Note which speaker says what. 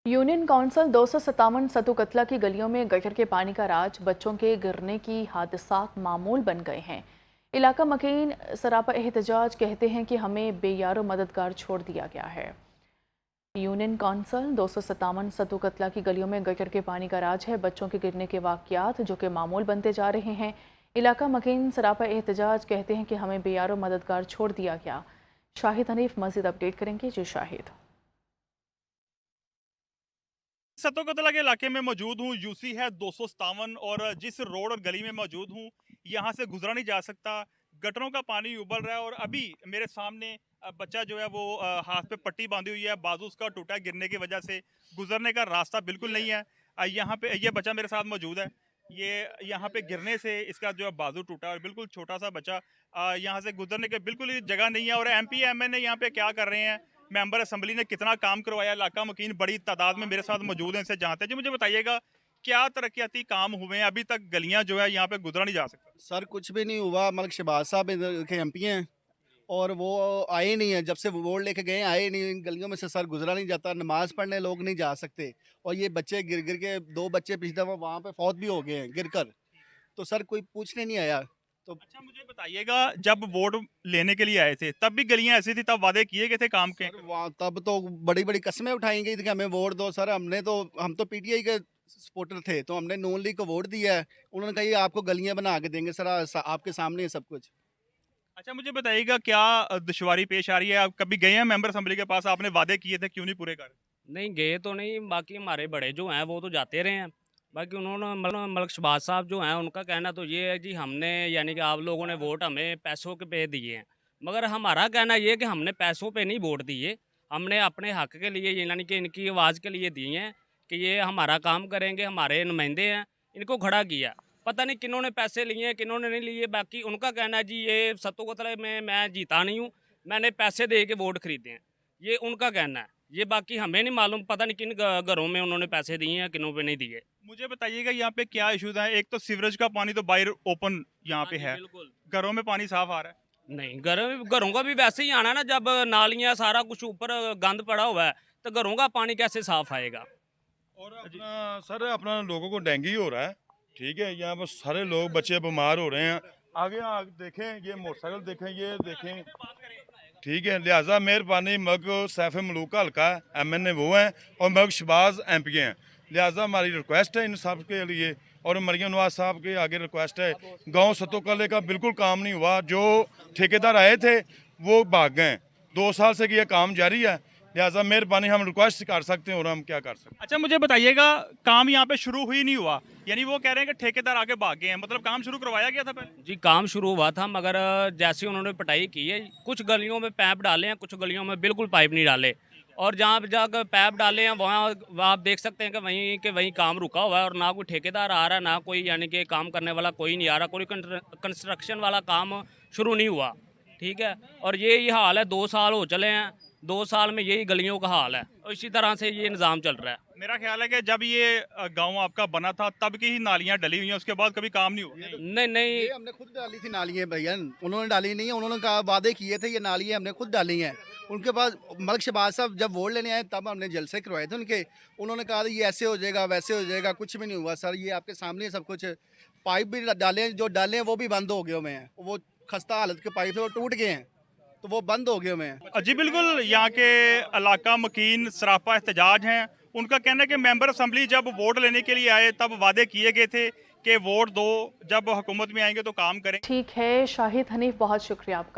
Speaker 1: Union council 257 सतु कतला की गलियों में गटर के पानी का राज, बच्चों के गिरने की हादसात मामूल बन गए हैं। इलाका मकीन सरापा एहतजाज कहते हैं कि हमें बेयारो मददगार छोड़ दिया गया है। यूनियन काउंसिल 257 सतु कतला की गलियों में गटर के पानी का राज है, बच्चों के गिरने के वाकयात जो कि मामूल बनते जा रहे हैं। इलाका मकीन सरापा एहतजाज कहते हैं कि हमें बेयारो मददगार छोड़ दिया गया। शाहिद हनीफ मज़ीद अपडेट करेंगे। जी शाहिद।
Speaker 2: सतो कतला के इलाके में मौजूद हूँ। यूसी है 257 और जिस रोड और गली में मौजूद हूँ यहाँ से गुजरा नहीं जा सकता। गटरों का पानी उबल रहा है और अभी मेरे सामने बच्चा जो है वो हाथ पे पट्टी बांधी हुई है, बाजू उसका टूटा है गिरने की वजह से। गुजरने का रास्ता बिल्कुल नहीं है। यहाँ पे ये बच्चा मेरे साथ मौजूद है। ये यहाँ पे गिरने से इसका जो है बाजू टूटा और बिल्कुल छोटा सा बच्चा, यहाँ से गुजरने के बिल्कुल ही जगह नहीं है। और MP MNA यहाँ पे क्या कर रहे हैं, मेंबर असेंबली ने कितना काम करवाया। इलाका मकीन बड़ी तादाद में मेरे साथ मौजूद हैं, इनसे जानते हैं। जी मुझे बताइएगा क्या तरक्याती काम हुए हैं, अभी तक गलियां जो है यहाँ पे गुजरा नहीं जा सकता।
Speaker 3: सर कुछ भी नहीं हुआ। मलिक शहबाज साहब इधर के MP हैं और वो आए नहीं है। जब से वोट लेके गए आए नहीं। इन गलियों में से सर गुजरा नहीं जाता। नमाज पढ़ने लोग नहीं जा सकते और ये बच्चे गिर गिर के 2 बच्चे पिछले दफा वहाँ पे फौत भी हो गए हैं गिरकर। तो सर कोई पूछने नहीं आया। तो
Speaker 2: अच्छा मुझे बताइएगा, जब वोट लेने के लिए आए थे तब भी गलियां ऐसी थी, तब वादे किए गए थे काम के?
Speaker 3: सर वहाँ तब तो बड़ी बड़ी कस्में उठाई गई थी कि हमें वोट दो। सर हम तो PTI के सपोर्टर थे, तो हमने नून लीग को वोट दिया है। उन्होंने कहा ये आपको गलियां बना के देंगे। सर आपके सामने है सब कुछ।
Speaker 2: अच्छा मुझे बताइएगा क्या दुश्वारी पेश आ रही है? आप कभी गए हैं मेंबर असेंबली के पास? आपने वादे किए थे, क्यों नहीं पूरे कर?
Speaker 4: नहीं गए तो नहीं, बाकी हमारे बड़े जो हैं वो तो जाते रहे हैं। बाकी उन्होंने मलिक शहबाज साहब जो हैं उनका कहना तो ये है कि हमने यानी कि आप लोगों ने वोट हमें पैसों के पे दिए हैं। मगर हमारा कहना ये है कि हमने पैसों पे नहीं वोट दिए, हमने अपने हक के लिए यानी कि इनकी आवाज़ के लिए दिए हैं कि ये हमारा काम करेंगे, हमारे नुमाइंदे हैं, इनको खड़ा किया। पता नहीं किन्होंने पैसे लिए हैं किन्होंने नहीं लिए। बाकी उनका कहना है जी ये सत्तो कतले में मैं जीता नहीं हूँ, मैंने पैसे दे के वोट खरीदे हैं, ये उनका कहना है। ये बाकी हमें नहीं मालूम, पता नहीं किन घरों में उन्होंने पैसे दिए हैं किनों पे नहीं दिए।
Speaker 2: मुझे बताइएगा यहाँ पे क्या इश्यूज हैं? एक तो सीवरेज का पानी तो बाहर ओपन यहाँ
Speaker 4: हाँ
Speaker 2: पे
Speaker 4: जी,
Speaker 2: है,
Speaker 4: बिल्कुल।
Speaker 2: घरों में पानी साफ आ रहा है?
Speaker 4: नहीं, घरों का भी वैसे ही आना ना, जब नालियाँ सारा कुछ ऊपर गंद पड़ा हुआ है तो घरों का पानी कैसे साफ आएगा?
Speaker 5: और अपना सर अपना लोगों को डेंगू हो रहा है। ठीक है, यहाँ पर सारे लोग बच्चे बीमार हो रहे हैं। आगे देखें, ये मोटरसाइकिल देखें, ये देखें। ठीक है, लिहाजा मेहरबानी मग सैफ मलूक का हल्का MNA वो हैं और मग शहबाज MP हैं। लिहाजा हमारी रिक्वेस्ट है इन सब के लिए और मरियम नवाज साहब के आगे रिक्वेस्ट है। गांव सतो कले का बिल्कुल काम नहीं हुआ। जो ठेकेदार आए थे वो भाग गए। 2 साल से ये काम जारी है। लिहाजा मेहरबानी हम रिक्वेस्ट कर सकते हैं और हम क्या कर सकते हैं।
Speaker 2: अच्छा मुझे बताइएगा, काम यहाँ पे शुरू ही नहीं हुआ, यानी वो कह रहे हैं कि ठेकेदार आगे भाग गए हैं, मतलब काम शुरू करवाया गया था पहले?
Speaker 4: जी काम शुरू हुआ था, मगर जैसे उन्होंने पिटाई की है, कुछ गलियों में पाइप डाले हैं, कुछ गलियों में बिल्कुल पाइप नहीं डाले। और जहाँ पे जाकर पाइप डाले हैं वहाँ आप देख सकते हैं कि वहीं काम रुका हुआ है और ना कोई ठेकेदार आ रहा है, ना कोई यानी कि काम करने वाला कोई नहीं आ रहा, कोई कंस्ट्रक्शन वाला काम शुरू नहीं हुआ। ठीक है, और यही हाल है, 2 साल हो चले हैं, 2 साल में यही गलियों का हाल है और इसी तरह से ये निज़ाम चल रहा है।
Speaker 2: मेरा ख्याल है कि जब ये गांव आपका बना था तब की ही नालियां डली हुई हैं, उसके बाद कभी काम नहीं हुआ।
Speaker 4: नहीं नहीं,
Speaker 3: ये हमने खुद डाली थी नालियाँ भैया। उन्होंने डाली नहीं है। उन्होंने कहा वादे किए थे, ये नालियाँ हमने खुद डाली हैं। उनके पास मलिक शहबाज साहब जब वोट लेने आए तब हमने जलसे करवाए थे उनके। उन्होंने कहा था ये ऐसे हो जाएगा वैसे हो जाएगा, कुछ भी नहीं हुआ सर। ये आपके सामने सब कुछ। पाइप भी डाले हैं, जो डाले हैं वो भी बंद हो गए हुए हैं। वो खस्ता हालत के पाइप है, वो टूट गए हैं, तो वो बंद हो गए हुए हैं।
Speaker 2: जी बिल्कुल, यहाँ के इलाका मकीन सरापा एहतजाज हैं। उनका कहना है कि मेंबर असेंबली जब वोट लेने के लिए आए तब वादे किए गए थे कि वोट दो, जब हुकूमत में आएंगे तो काम करें।
Speaker 1: ठीक है शाहिद हनीफ, बहुत शुक्रिया आपका।